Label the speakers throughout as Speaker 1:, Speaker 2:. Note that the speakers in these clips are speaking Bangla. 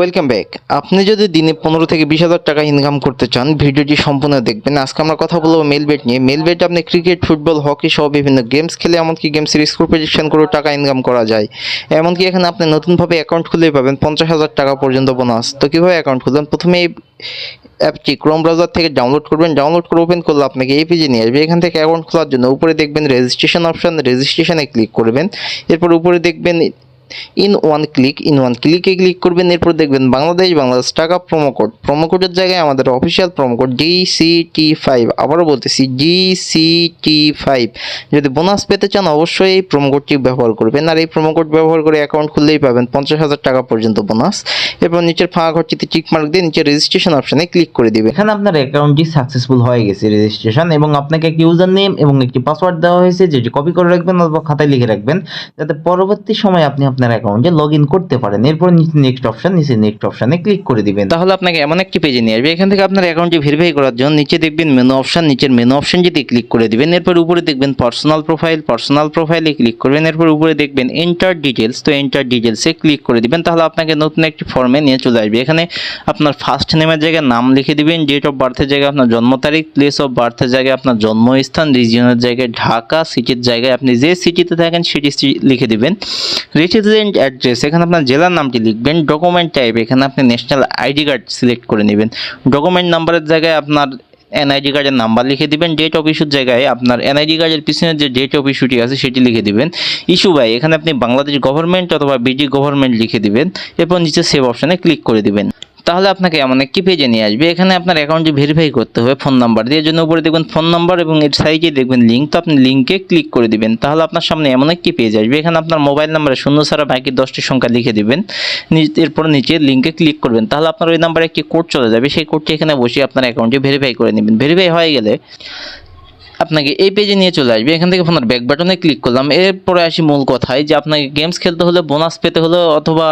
Speaker 1: Welcome back. আপনি যদি দিনে 15 থেকে 20,000 টাকা ইনকাম করতে চান, ভিডিওটি সম্পূর্ণ দেখবেন। আজকে আমরা কথা বলবো মেলবেট নিয়ে। মেলবেট আপনি ক্রিকেট, ফুটবল, হকি সহ বিভিন্ন গেমস খেলে এমনকি গেমসের স্কোর প্রেডিকশন করে টাকা ইনকাম করা যায়। এমনকি এখানে আপনি নতুনভাবে অ্যাকাউন্ট খুলেই পাবেন 50,000 টাকা পর্যন্ত বোনাস। তো কীভাবে অ্যাকাউন্ট খুলবেন? প্রথমে এই অ্যাপটি ক্রোম ব্রাউজার থেকে ডাউনলোড করবেন। ডাউনলোড করে ওপেন করলে আপনাকে এই পেজে নিয়ে আসবে। এখান থেকে অ্যাকাউন্ট খোলার জন্য উপরে দেখবেন রেজিস্ট্রেশন অপশন, রেজিস্ট্রেশনে ক্লিক করবেন। এরপর উপরে দেখবেন ইন ওয়ান ক্লিকে ক্লিক করবেন। এরপর দেখবেন বাংলাদেশ টাকা প্রোমো কোডের জায়গায় আমাদের অফিসিয়াল প্রোমো কোড DCT5, আবারও বলতেছি DCT5। যদি বোনাস পেতে চান অবশ্যই এই প্রোমো কোডটি ব্যবহার করবেন, আর এই প্রোমো কোড ব্যবহার করে অ্যাকাউন্ট খুললেই পাবেন 50,000 টাকা পর্যন্ত বোনাস। এরপর নিচের ফাঁকা ঘরটিতে টিক মার্ক দিয়ে নিচে রেজিস্ট্রেশন অপশনে ক্লিক করে দিবেন।
Speaker 2: এখানে আপনার অ্যাকাউন্টটি সাকসেসফুল হয়ে গেছে রেজিস্ট্রেশন, এবং আপনাকে একটি ইউজার নেম এবং একটি পাসওয়ার্ড দেওয়া হয়েছে, যেটি কপি করে রাখবেন অথবা খাতায় লিখে রাখবেন, যাতে পরবর্তী সময় আপনি আপনার অ্যাকাউন্টে লগ ইন করতে পারেন। এরপর নিচে নেক্সট অপশনে ক্লিক করে দিবেন।
Speaker 1: তাহলে আপনাকে এমন একটি পেজে নিয়ে আসবে। এখান থেকে আপনার অ্যাকাউন্টটি ভেরিফাই করার জন্য নিচে দেখবেন মেনু অপশন, নিচের মেনু অপশন যদি ক্লিক করে দিবেন। এরপর উপরে দেখবেন পার্সোনাল প্রোফাইলে ক্লিক করবেন। এরপর উপরে দেখবেন এন্টার ডিটেলস, তো এন্টার ডিটেলসে ক্লিক করে দিবেন। তাহলে আপনাকে নতুন একটি ফর্মে নিয়ে চলে আসবে। এখানে আপনার ফার্স্ট নেমের জায়গায় নাম লিখে দিবেন, ডেট অফ বার্থের জায়গায় আপনার জন্ম তারিখ, প্লেস অফ বার্থের জায়গায় আপনার জন্মস্থান, রিজিয়নের জায়গায় ঢাকা, সিটির জায়গায় আপনি যে সিটিতে থাকেন সেটি লিখে দিবেন। রেসিডেন্ট অ্যাড্রেস, এখানে আপনার জেলার নামটি লিখবেন। ডকুমেন্ট টাইপ, এখানে আপনি ন্যাশনাল আইডি কার্ড সিলেক্ট করে নেবেন। ডকুমেন্ট নাম্বারের জায়গায় আপনার এনআইডি কার্ডের নাম্বার লিখে দিবেন। ডেট অফ ইস্যুর জায়গায় আপনার এনআইডি কার্ডের পিছনে যে ডেট অফ ইস্যুটি আছে সেটি লিখে দিবেন। ইস্যু বাই, এখানে আপনি বাংলাদেশ গভর্নমেন্ট অথবা বিডি গভর্নমেন্ট লিখে দিবেন। এরপর নিচে সেভ অপশনে ক্লিক করে দিবেন। তাহলে আপনাকে এমন একটি পেজে নিয়ে আসবে। এখানে আপনার অ্যাকাউন্টটি ভেরিফাই করতে হবে ফোন নাম্বার দিয়ে। জন্য উপরে দেখবেন ফোন নাম্বার এবং এর সাইডে দেখবেন লিঙ্ক, তো আপনি লিঙ্কে ক্লিক করে দিবেন। তাহলে আপনার সামনে এমন একটি পেজ আসবে। এখানে আপনার মোবাইল নাম্বারে শূন্য ছাড়া বাকি 10টি সংখ্যা লিখে দিবেন। এরপর নিচে লিঙ্কে ক্লিক করবেন। তাহলে আপনার ওই নাম্বারে একটি কোড চলে যাবে। সেই কোডটি এখানে বসিয়ে আপনার অ্যাকাউন্টটি ভেরিফাই করে নেবেন। ভেরিফাই হয়ে গেলে আপনাকে এই পেজে নিয়ে চলে আসবে। এখান থেকে আপনার ব্যাক বাটনে ক্লিক করলাম। এরপরে আসি মূল কথায়, যে আপনাকে গেমস খেলতে হলে, বোনাস পেতে হলে অথবা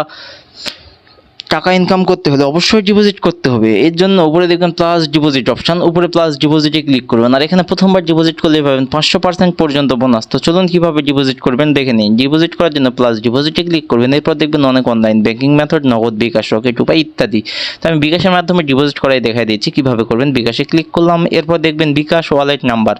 Speaker 1: টাকা ইনকাম করতে হলে অবশ্যই ডিপোজিট করতে হবে। এর জন্য উপরে দেখবেন প্লাস ডিপোজিট অপশন, উপরে প্লাস ডিপোজিটে ক্লিক করবেন। আর এখানে প্রথমবার ডিপোজিট করলে পাবেন 500% পর্যন্ত বোনাস। তো চলুন কীভাবে ডিপোজিট করবেন দেখে নিন। ডিপোজিট করার জন্য প্লাস ডিপোজিটে ক্লিক করবেন। এরপর দেখবেন অনেক অনলাইন ব্যাঙ্কিং মেথড, নগদ, বিকাশ, রকেট উপায় ইত্যাদি। তো আমি বিকাশের মাধ্যমে ডিপোজিট করাই দেখাই দিচ্ছি কীভাবে করবেন। বিকাশে ক্লিক করলাম। এরপর দেখবেন বিকাশ ওয়ালেট নাম্বার,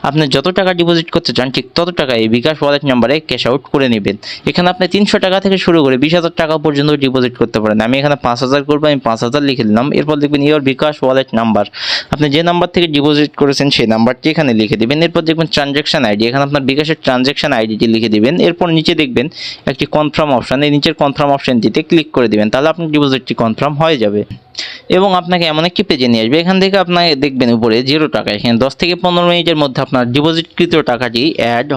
Speaker 1: আপনি যত টাকা ডিপোজিট করতে চান ঠিক তত টাকা এই বিকাশ ওয়ালেট নাম্বারে ক্যাশ আউট করে নেবেন। এখানে আপনি 300 টাকা থেকে শুরু করে 20,000 টাকা পর্যন্ত ডিপোজিট করতে পারেন। আমি এখানে 5,000 করবো, আমি 5,000 লিখে দিলাম। এরপর দেখবেন ইওর বিকাশ ওয়ালেট নাম্বার, আপনি যে নাম্বার থেকে ডিপোজিট করেছেন সেই নাম্বারটি এখানে লিখে দিবেন। এরপর দেখবেন ট্রানজ্যাকশন আইডি, এখানে আপনার বিকাশের ট্রানজ্যাকশন আইডিটি লিখে দিবেন। এরপর নিচে দেখবেন একটি কনফার্ম অপশন, এই নিচের কনফার্ম অপশনটিতে ক্লিক করে দিবেন। তাহলে আপনার ডিপোজিটটি কনফার্ম হয়ে যাবে এবং আপনাকে এমন একটি পেজে নিয়ে আসবে। এখান থেকে আপনাকে দেখবেন উপরে 0 টাকা, এখানে 10 থেকে 15 মিনিটের মধ্যে আপনার ডিপোজিটকৃত টাকাটি অ্যাড